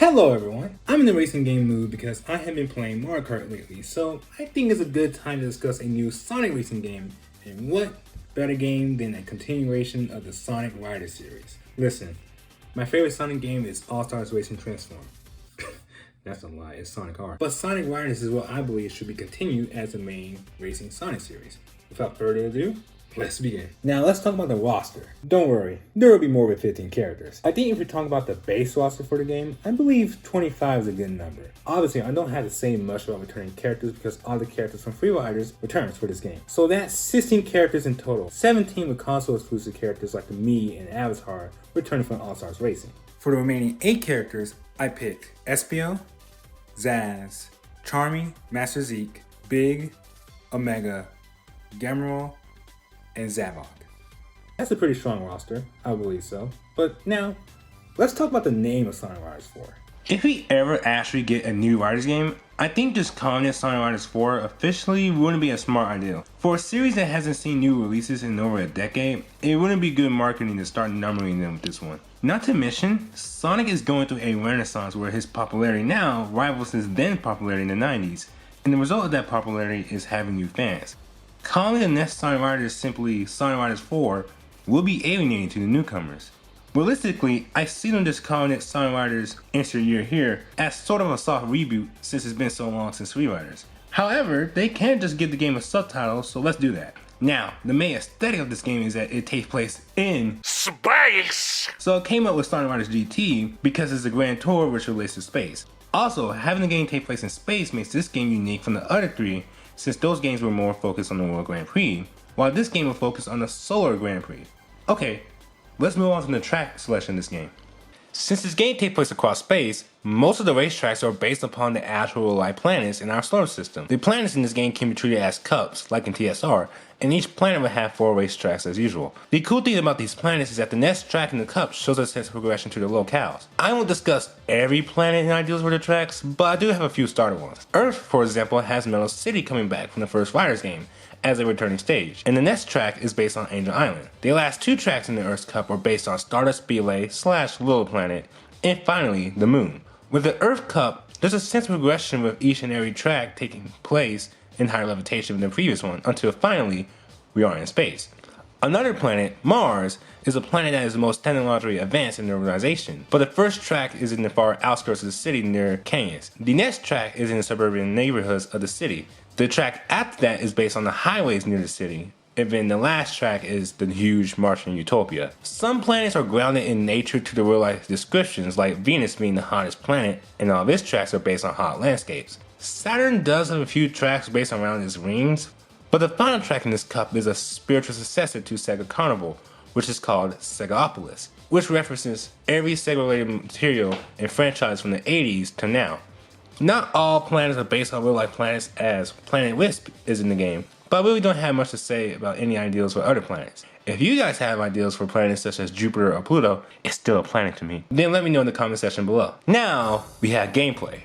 Hello everyone, I'm in the racing game mood because I have been playing Mario Kart lately, so I think it's a good time to discuss a new Sonic racing game, and what better game than a continuation of the Sonic Riders series. Listen, my favorite Sonic game is All-Stars Racing Transform. That's a lie, it's Sonic R. But Sonic Riders is what I believe should be continued as the main racing Sonic series. Without further ado, let's begin. Now let's talk about the roster. Don't worry, there will be more than 15 characters. I think if you're talking about the base roster for the game, I believe 25 is a good number. Obviously, I don't have to say much about returning characters because all the characters from Free Riders returns for this game. So that's 16 characters in total. 17 with console exclusive characters like the Mii and Avatar returning from All-Stars Racing. For the remaining 8 characters, I picked Espio, Zaz, Charmy, Master Zeke, Big, Omega, Gamerol, and Zavok. That's a pretty strong roster, I believe so. But now, let's talk about the name of Sonic Riders 4. If we ever actually get a new Riders game, I think just calling it Sonic Riders 4 officially wouldn't be a smart idea. For a series that hasn't seen new releases in over a decade, it wouldn't be good marketing to start numbering them with this one. Not to mention, Sonic is going through a renaissance where his popularity now rivals his then popularity in the 90s, and the result of that popularity is having new fans. Calling the next Sonic Riders simply Sonic Riders 4 will be alienating to the newcomers. Realistically, I see them just calling it Sonic Riders Insert Year Here as sort of a soft reboot since it's been so long since Free Riders. However, they can't just give the game a subtitle, so let's do that. Now, the main aesthetic of this game is that it takes place in space! So I came up with Sonic Riders GT because it's a grand tour which relates to space. Also, having the game take place in space makes this game unique from the other three, since those games were more focused on the World Grand Prix, while this game will focus on the Solar Grand Prix. Okay, let's move on to the track selection in this game. Since this game takes place across space, most of the racetracks are based upon the actual light planets in our solar system. The planets in this game can be treated as cups, like in TSR, and each planet will have 4 racetracks as usual. The cool thing about these planets is that the next track in the cup shows a sense of progression to the locales. I won't discuss every planet and ideals for the tracks, but I do have a few starter ones. Earth, for example, has Metal City coming back from the first Riders game as a returning stage, and the next track is based on Angel Island. The last 2 tracks in the Earth's Cup are based on Stardust Speedway / Little Planet, and finally, the Moon. With the Earth Cup, there's a sense of progression with each and every track taking place in higher levitation than the previous one, until finally, we are in space. Another planet, Mars, is a planet that is the most technologically advanced in the organization, but the first track is in the far outskirts of the city near canyons. The next track is in the suburban neighborhoods of the city. The track after that is based on the highways near the city, and then the last track is the huge Martian utopia. Some planets are grounded in nature to the real life descriptions, like Venus being the hottest planet, and all of its tracks are based on hot landscapes. Saturn does have a few tracks based around its rings, but the final track in this cup is a spiritual successor to Sega Carnival, which is called Segaopolis, which references every Sega-related material and franchise from the 80s to now. Not all planets are based on real-life planets, as Planet Wisp is in the game, but I really don't have much to say about any ideals for other planets. If you guys have ideals for planets such as Jupiter or Pluto, it's still a planet to me. Then let me know in the comment section below. Now, we have gameplay.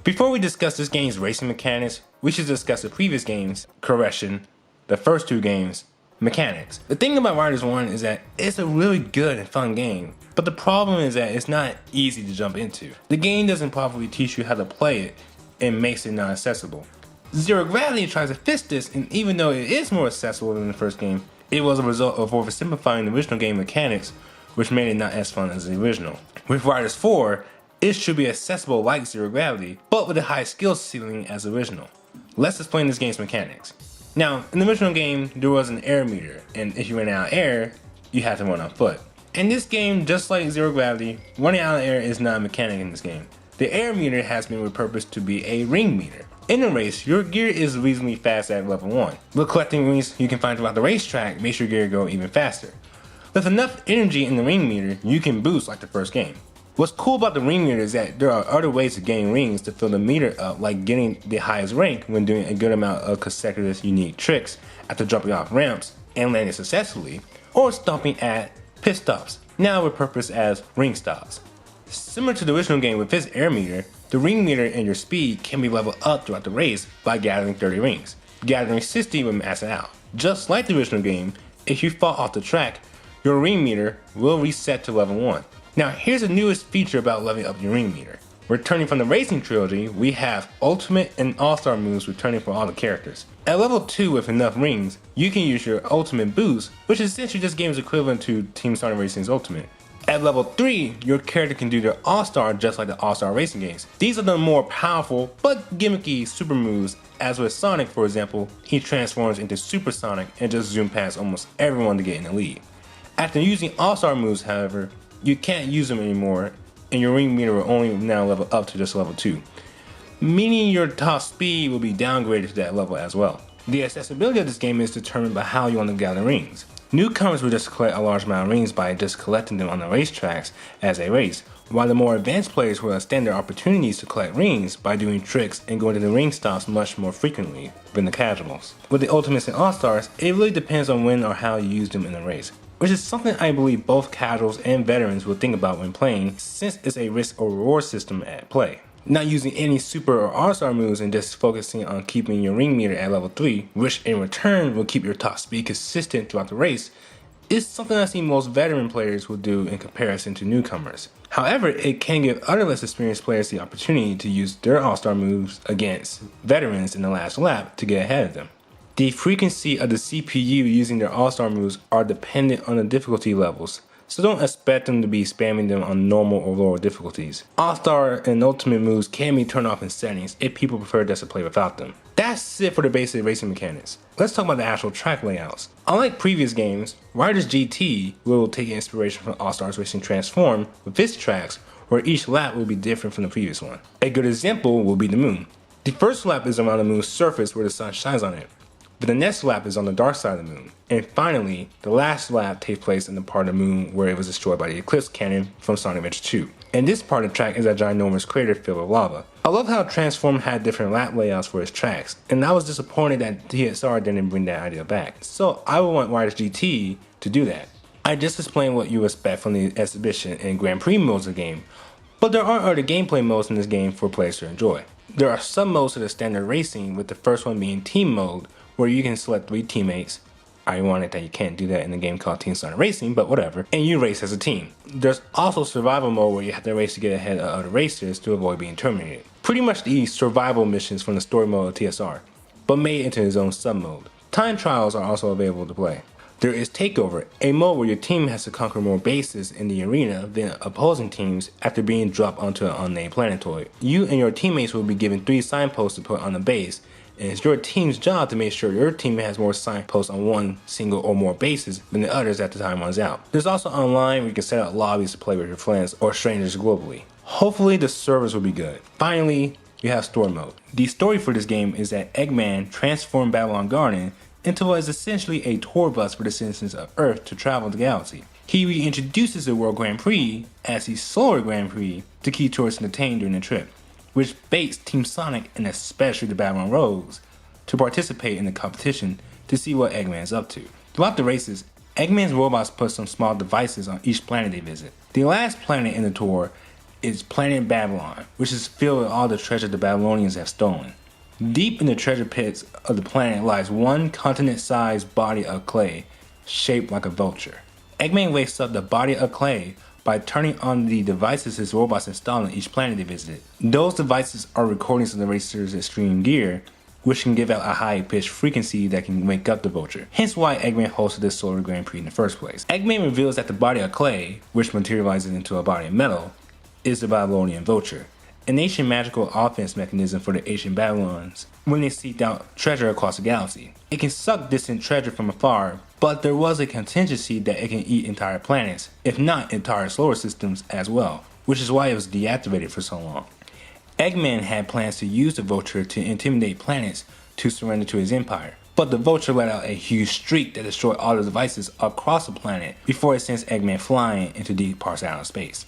Before we discuss this game's racing mechanics, we should discuss the previous game's, correction, the first 2 games, mechanics. The thing about Riders 1 is that it's a really good and fun game, but the problem is that it's not easy to jump into. The game doesn't properly teach you how to play it and makes it not accessible. Zero Gravity tries to fix this, and even though it is more accessible than the first game, it was a result of oversimplifying the original game mechanics, which made it not as fun as the original. With Riders 4, it should be accessible like Zero Gravity, but with a high skill ceiling as the original. Let's explain this game's mechanics. Now, in the original game, there was an air meter, and if you ran out of air, you had to run on foot. In this game, just like Zero Gravity, running out of air is not a mechanic in this game. The air meter has been repurposed to be a ring meter. In a race, your gear is reasonably fast at level 1. But collecting rings you can find throughout the racetrack makes your gear go even faster. With enough energy in the ring meter, you can boost like the first game. What's cool about the ring meter is that there are other ways to gain rings to fill the meter up, like getting the highest rank when doing a good amount of consecutive unique tricks after jumping off ramps and landing successfully, or stopping at pit stops, now repurposed as ring stops. Similar to the original game with this air meter, the ring meter and your speed can be leveled up throughout the race by gathering 30 rings. Gathering 60 will max it out. Just like the original game, if you fall off the track, your ring meter will reset to level 1. Now here's the newest feature about leveling up your ring meter. Returning from the Racing Trilogy, we have Ultimate and All-Star moves returning for all the characters. At level 2 with enough rings, you can use your Ultimate boost, which is essentially this game's equivalent to Team Sonic Racing's Ultimate. At level 3, your character can do their All-Star just like the All-Star Racing games. These are the more powerful but gimmicky super moves, as with Sonic for example, he transforms into Super Sonic and just zooms past almost everyone to get in the lead. After using All-Star moves however, you can't use them anymore and your ring meter will only now level up to just level 2. Meaning your top speed will be downgraded to that level as well. The accessibility of this game is determined by how you want to gather rings. Newcomers will just collect a large amount of rings by just collecting them on the racetracks as they race, while the more advanced players will extend their opportunities to collect rings by doing tricks and going to the ring stops much more frequently than the casuals. With the Ultimates and All-Stars, it really depends on when or how you use them in a race, which is something I believe both casuals and veterans will think about when playing, since it's a risk or reward system at play. Not using any super or all-star moves and just focusing on keeping your ring meter at level 3, which in return will keep your top speed consistent throughout the race, is something I see most veteran players will do in comparison to newcomers. However, it can give other less experienced players the opportunity to use their all-star moves against veterans in the last lap to get ahead of them. The frequency of the CPU using their all-star moves are dependent on the difficulty levels, so don't expect them to be spamming them on normal or lower difficulties. All-Star and Ultimate moves can be turned off in settings if people prefer just to play without them. That's it for the basic racing mechanics. Let's talk about the actual track layouts. Unlike previous games, Riders GT will take inspiration from All-Stars Racing Transform with its tracks, where each lap will be different from the previous one. A good example will be the moon. The first lap is around the moon's surface where the sun shines on it. But the next lap is on the dark side of the moon. And finally, the last lap takes place in the part of the moon where it was destroyed by the Eclipse Cannon from Sonic Adventure 2. And this part of the track is a ginormous crater filled with lava. I love how Transform had different lap layouts for its tracks, and I was disappointed that TSR didn't bring that idea back. So I would want Riders GT to do that. I just explained what you expect from the exhibition and Grand Prix modes of the game, but there are other gameplay modes in this game for players to enjoy. There are some modes to the standard racing, with the first one being Team Mode, where you can select 3 teammates. Ironic that you can't do that in a game called Team Sonic Racing, but whatever, and you race as a team. There's also survival mode where you have to race to get ahead of other racers to avoid being terminated. Pretty much the survival missions from the story mode of TSR, but made into its own sub-mode. Time trials are also available to play. There is Takeover, a mode where your team has to conquer more bases in the arena than opposing teams after being dropped onto an unnamed planetoid. You and your teammates will be given 3 signposts to put on the base, and it's your team's job to make sure your teammate has more signposts on one single or more bases than the others at the time runs out. There's also online where you can set up lobbies to play with your friends or strangers globally. Hopefully the servers will be good. Finally, you have story mode. The story for this game is that Eggman transformed Babylon Garden into what is essentially a tour bus for the citizens of Earth to travel the galaxy. He reintroduces the World Grand Prix as the Solar Grand Prix to keep tourists entertained during the trip, which baits Team Sonic and especially the Babylon Rogues to participate in the competition to see what Eggman's up to. Throughout the races, Eggman's robots put some small devices on each planet they visit. The last planet in the tour is Planet Babylon, which is filled with all the treasure the Babylonians have stolen. Deep in the treasure pits of the planet lies one continent-sized body of clay shaped like a vulture. Eggman wakes up the body of clay by turning on the devices his robots install on each planet they visit. Those devices are recordings of the racer's extreme gear, which can give out a high-pitched frequency that can wake up the vulture. Hence why Eggman hosted this Solar Grand Prix in the first place. Eggman reveals that the body of clay, which materializes into a body of metal, is the Babylonian vulture, an ancient magical offense mechanism for the ancient Babylons when they seek out treasure across the galaxy. It can suck distant treasure from afar, but there was a contingency that it can eat entire planets, if not entire solar systems as well, which is why it was deactivated for so long. Eggman had plans to use the vulture to intimidate planets to surrender to his empire, but the vulture let out a huge streak that destroyed all the devices across the planet before it sends Eggman flying into deep parts of outer space.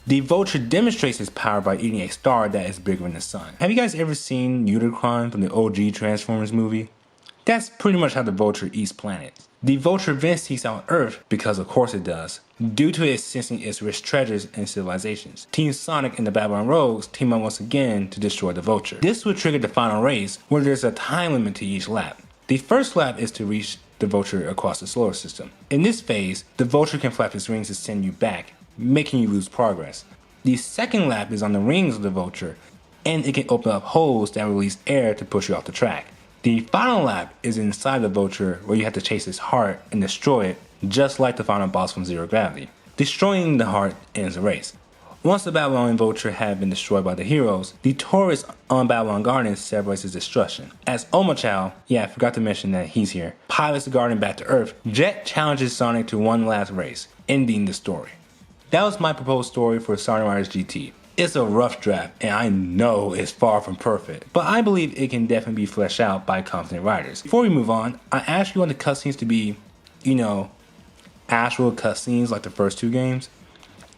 The vulture demonstrates its power by eating a star that is bigger than the sun. Have you guys ever seen Unicron from the OG Transformers movie? That's pretty much how the vulture eats planets. The vulture then seeks out Earth, because of course it does, due to it sensing its rich treasures and civilizations. Team Sonic and the Babylon Rogues team up once again to destroy the vulture. This will trigger the final race, where there's a time limit to each lap. The first lap is to reach the vulture across the solar system. In this phase, the vulture can flap its wings to send you back, making you lose progress. The second lap is on the rings of the vulture, and it can open up holes that release air to push you off the track. The final lap is inside the vulture where you have to chase its heart and destroy it, just like the final boss from Zero Gravity. Destroying the heart ends the race. Once the Babylon vulture had been destroyed by the heroes, the Taurus on Babylon Garden celebrates its destruction. As Omochao, I forgot to mention that he's here, pilots the garden back to Earth, Jet challenges Sonic to one last race, ending the story. That was my proposed story for Sonic Riders GT. It's a rough draft, and I know it's far from perfect, but I believe it can definitely be fleshed out by competent writers. Before we move on, I actually want the cutscenes to be, actual cutscenes like the first two games.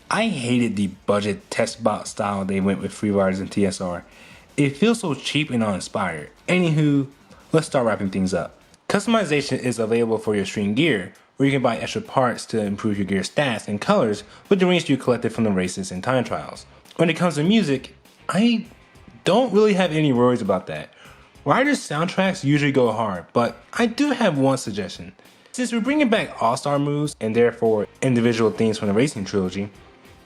I hated the budget test box style they went with Free Riders and TSR. It feels so cheap and uninspired. Anywho, let's start wrapping things up. Customization is available for your stream gear, where you can buy extra parts to improve your gear stats and colors with the rings you collected from the races and time trials. When it comes to music, I don't really have any worries about that. Riders' soundtracks usually go hard, but I do have one suggestion. Since we're bringing back All-Star moves and therefore individual themes from the racing trilogy,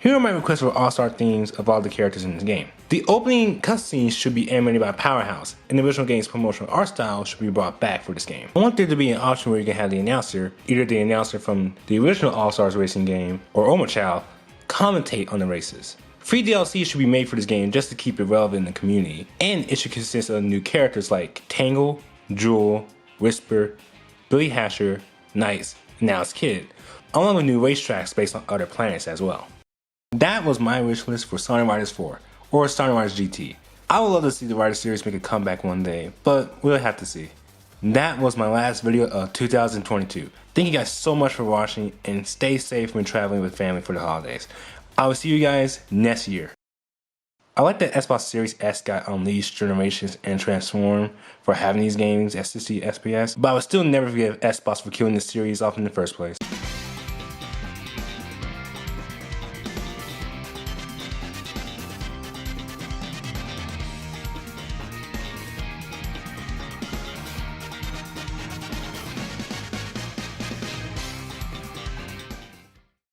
here are my requests for all-star themes of all the characters in this game. The opening cutscenes should be animated by Powerhouse, and the original game's promotional art style should be brought back for this game. I want there to be an option where you can have the announcer, either the announcer from the original All-Stars racing game or Omochao, commentate on the races. Free DLC should be made for this game just to keep it relevant in the community, and it should consist of new characters like Tangle, Jewel, Whisper, Billy Hatcher, Knights, and now it's Kid, along with new racetracks based on other planets as well. That was my wish list for Sonic Riders 4, or Sonic Riders GT. I would love to see the Riders series make a comeback one day, but we'll have to see. That was my last video of 2022. Thank you guys so much for watching, and stay safe when traveling with family for the holidays. I will see you guys next year. I like that Xbox Series S got Unleashed, Generations, and Transform for having these games at 60 FPS, but I would still never forgive Xbox for killing the series off in the first place.